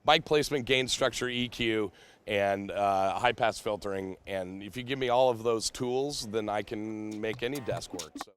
mic placement, gain structure, EQ, and high pass filtering. And if you give me all of those tools, then I can make any desk work. So.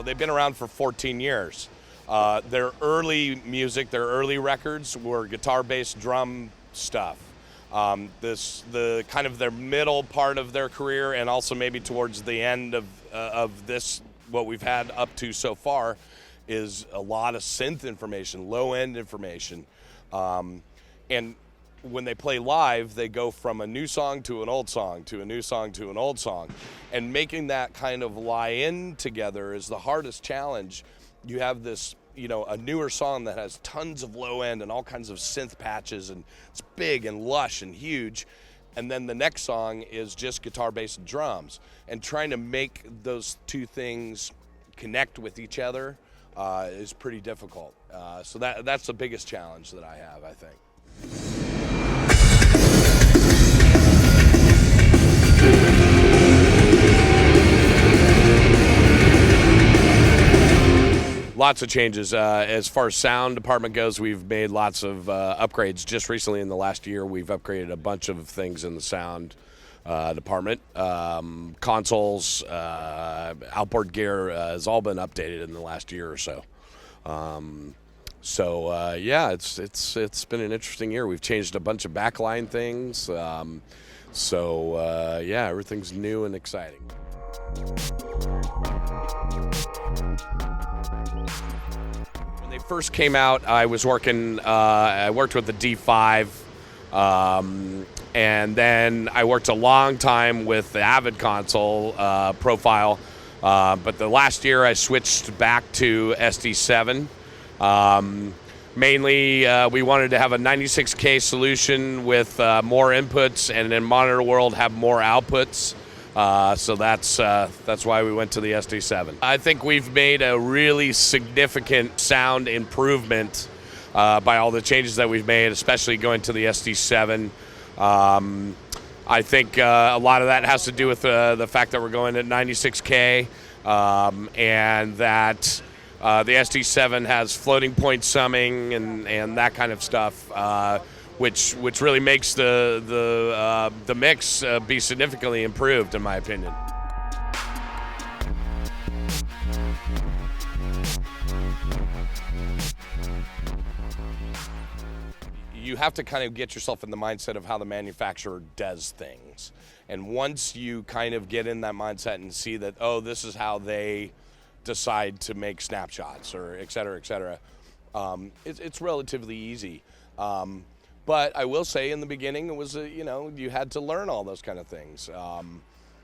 They've been around for 14 years. Their early music, their early records were guitar-based drum stuff. The kind of their middle part of their career, and also maybe towards the end of this, what we've had up to so far, is a lot of synth information, low-end information, and when they play live, they go from a new song to an old song to a new song to an old song. And making that kind of lie in together is the hardest challenge. You have this, a newer song that has tons of low end and all kinds of synth patches, and it's big and lush and huge. And then the next song is just guitar, bass, and drums. And trying to make those two things connect with each other is pretty difficult. So that's the biggest challenge that I have, I think. Lots of changes. As far as sound department goes, we've made lots of upgrades. Just recently in the last year, we've upgraded a bunch of things in the sound department. Consoles, outboard gear has all been updated in the last year or so. Yeah, it's been an interesting year. We've changed a bunch of backline things. Yeah, everything's new and exciting. When they first came out, I was working. I worked with the D5, and then I worked a long time with the Avid console profile. But the last year, I switched back to SD7. Mainly, we wanted to have a 96K solution with more inputs, and in Monitor World have more outputs. So that's why we went to the SD7. I think we've made a really significant sound improvement by all the changes that we've made, especially going to the SD7. I think a lot of that has to do with the fact that we're going at 96K, and that the SD7 has floating point summing and that kind of stuff, which really makes the mix be significantly improved, in my opinion. You have to kind of get yourself in the mindset of how the manufacturer does things. And once you kind of get in that mindset and see that, oh, this is how they decide to make snapshots, or et cetera, it's relatively easy. But I will say in the beginning, it was, you had to learn all those kind of things.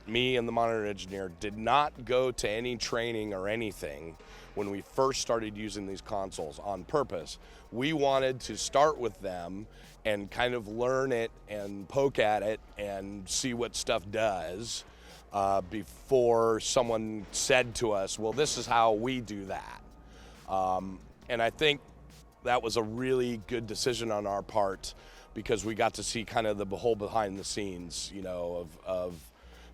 Me and the monitor engineer did not go to any training or anything when we first started using these consoles on purpose. We wanted to start with them and kind of learn it and poke at it and see what stuff does before someone said to us, well, this is how we do that. And I think that was a really good decision on our part, because we got to see kind of the whole behind the scenes, of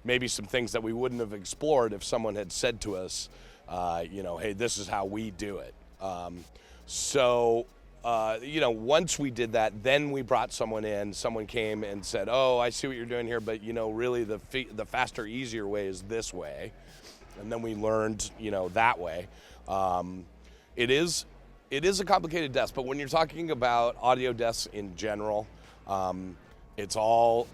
maybe some things that we wouldn't have explored if someone had said to us, hey, this is how we do it. Once we did that, then we brought someone in. Someone came and said, oh, I see what you're doing here, but, really the faster, easier way is this way. And then we learned, that way. It is a complicated desk, but when you're talking about audio desks in general, it's all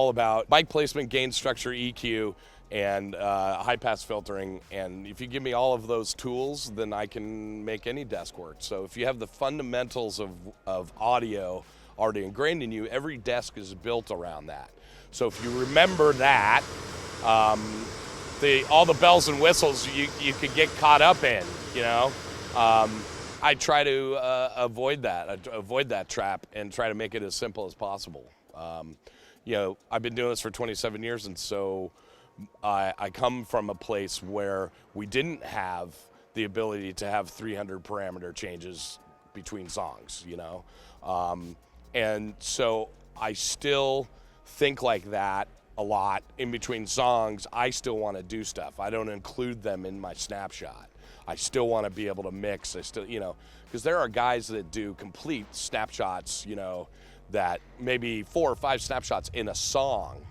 about mic placement, gain structure, EQ, and high pass filtering. And if you give me all of those tools, then I can make any desk work. So if you have the fundamentals of audio already ingrained in you, every desk is built around that. So if you remember that, all the bells and whistles you could get caught up in, I try to avoid that trap and try to make it as simple as possible. I've been doing this for 27 years, and so I come from a place where we didn't have the ability to have 300 parameter changes between songs, and so I still think like that a lot. In between songs, I still want to do stuff. I don't include them in my snapshot. I still want to be able to mix. I still, because there are guys that do complete snapshots, that maybe 4 or 5 snapshots in a song,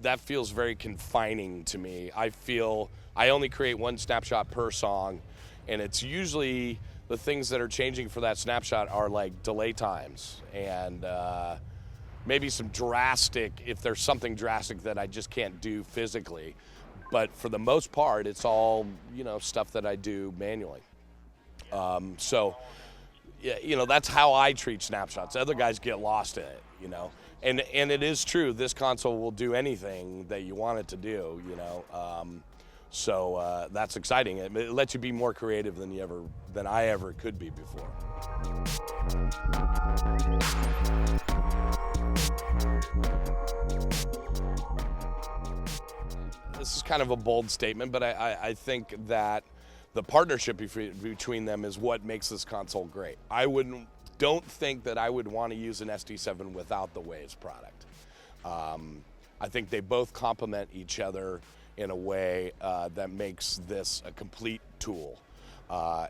that feels very confining to me. I feel I only create 1 snapshot per song, and it's usually the things that are changing for that snapshot are like delay times and maybe some drastic, if there's something drastic that I just can't do physically. But for the most part, it's all, stuff that I do manually. That's how I treat snapshots. Other guys get lost in it, And it is true, this console will do anything that you want it to do, So that's exciting. It lets you be more creative than I ever could be before. This is kind of a bold statement, but I think that the partnership between them is what makes this console great. Don't think that I would want to use an SD7 without the Waves product. I think they both complement each other in a way that makes this a complete tool.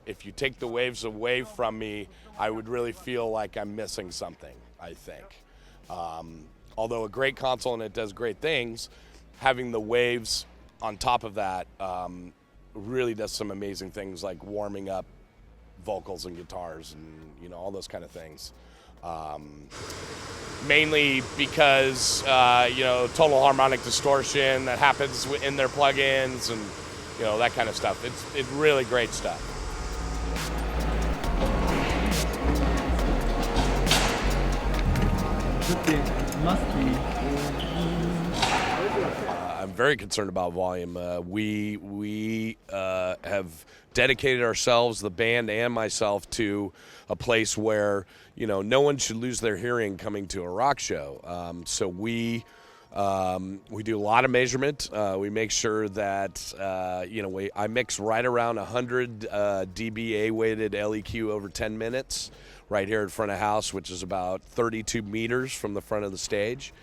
If you take the Waves away from me, I would really feel like I'm missing something, I think. Although a great console and it does great things, having the Waves on top of that really does some amazing things like warming up vocals and guitars and all those kind of things. Mainly because total harmonic distortion that happens in their plugins and that kind of stuff. It's really great stuff. I'm very concerned about volume. We have dedicated ourselves, the band and myself, to a place where no one should lose their hearing coming to a rock show. So we do a lot of measurement. We make sure that I mix right around 100 dBA weighted LEQ over 10 minutes right here in front of house, which is about 32 meters from the front of the stage.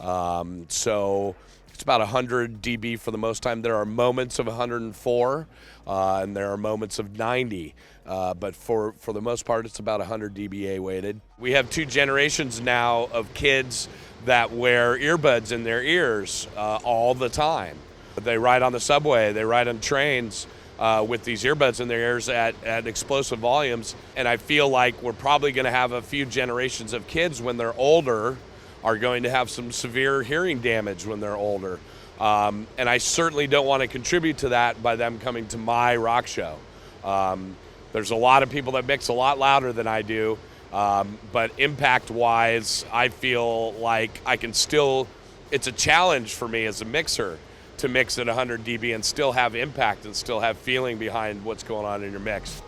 So it's about 100 dB for the most time. There are moments of 104, and there are moments of 90. But for the most part, it's about 100 dBA weighted. We have 2 generations now of kids that wear earbuds in their ears all the time. They ride on the subway, they ride on trains with these earbuds in their ears at explosive volumes. And I feel like we're probably going to have a few generations of kids when they're older are going to have some severe hearing damage when they're older. And I certainly don't want to contribute to that by them coming to my rock show. There's a lot of people that mix a lot louder than I do, but impact-wise, I feel like I can still, it's a challenge for me as a mixer to mix at 100 dB and still have impact and still have feeling behind what's going on in your mix.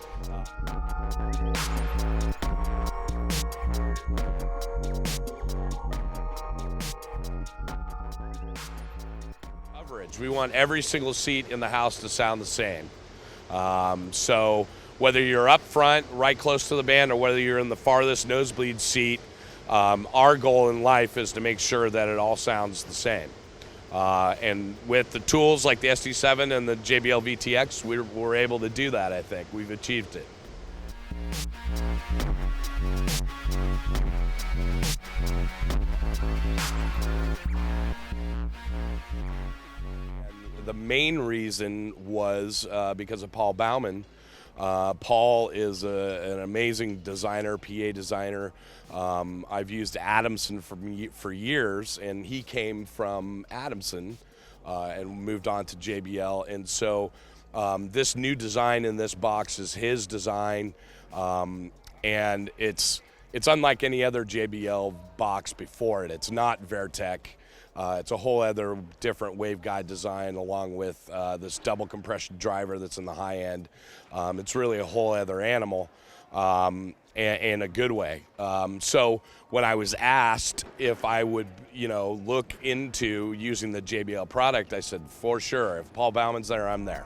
We want every single seat in the house to sound the same. So whether you're up front, right close to the band, or whether you're in the farthest nosebleed seat, our goal in life is to make sure that it all sounds the same. And with the tools like the SD7 and the JBL VTX, we're able to do that, I think. We've achieved it. The main reason was because of Paul Baumann. Paul is an amazing designer, PA designer. I've used Adamson for years, and he came from Adamson and moved on to JBL. And so this new design in this box is his design, and it's unlike any other JBL box before it. It's not Vertec. It's a whole other different waveguide design, along with this double compression driver that's in the high end. It's really a whole other animal, in a good way. So when I was asked if I would, look into using the JBL product, I said, for sure. If Paul Bauman's there, I'm there.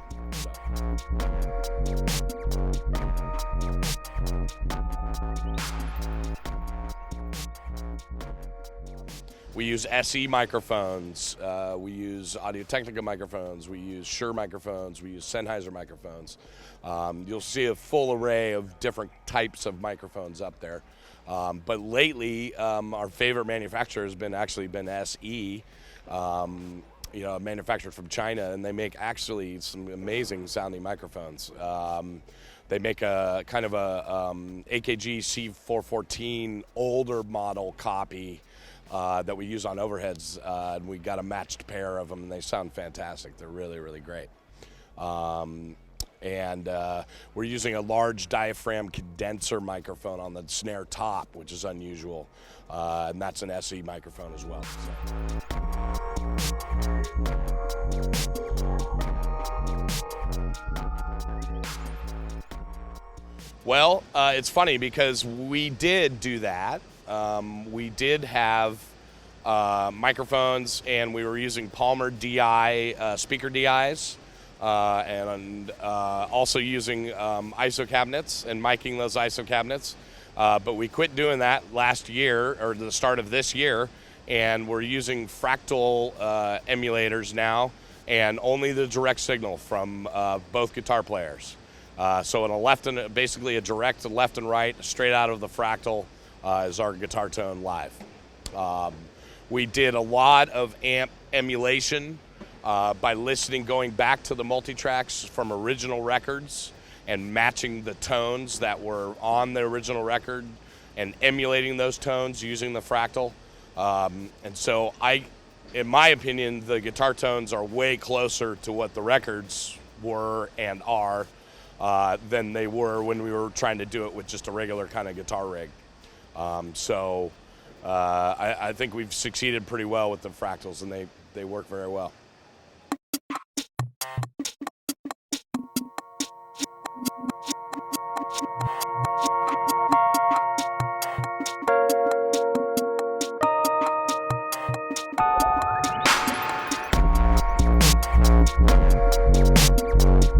We use SE microphones, we use Audio-Technica microphones, we use Shure microphones, we use Sennheiser microphones. You'll see a full array of different types of microphones up there. But lately, our favorite manufacturer has been SE, manufactured from China, and they make actually some amazing sounding microphones. They make a kind of a AKG C414 older model copy that we use on overheads, and we got a matched pair of them, and they sound fantastic. They're really, really great. And we're using a large diaphragm condenser microphone on the snare top, which is unusual, and that's an SE microphone as well. Well, it's funny because we did do that. We did have microphones, and we were using Palmer DI speaker DIs, and also using ISO cabinets and miking those ISO cabinets. But we quit doing that last year, or the start of this year, and we're using fractal emulators now, and only the direct signal from both guitar players. So basically a direct left and right, straight out of the fractal, is our guitar tone live. We did a lot of amp emulation by going back to the multi-tracks from original records and matching the tones that were on the original record and emulating those tones using the fractal. And so in my opinion, the guitar tones are way closer to what the records were and are than they were when we were trying to do it with just a regular kind of guitar rig. I think we've succeeded pretty well with the fractals, and they work very well.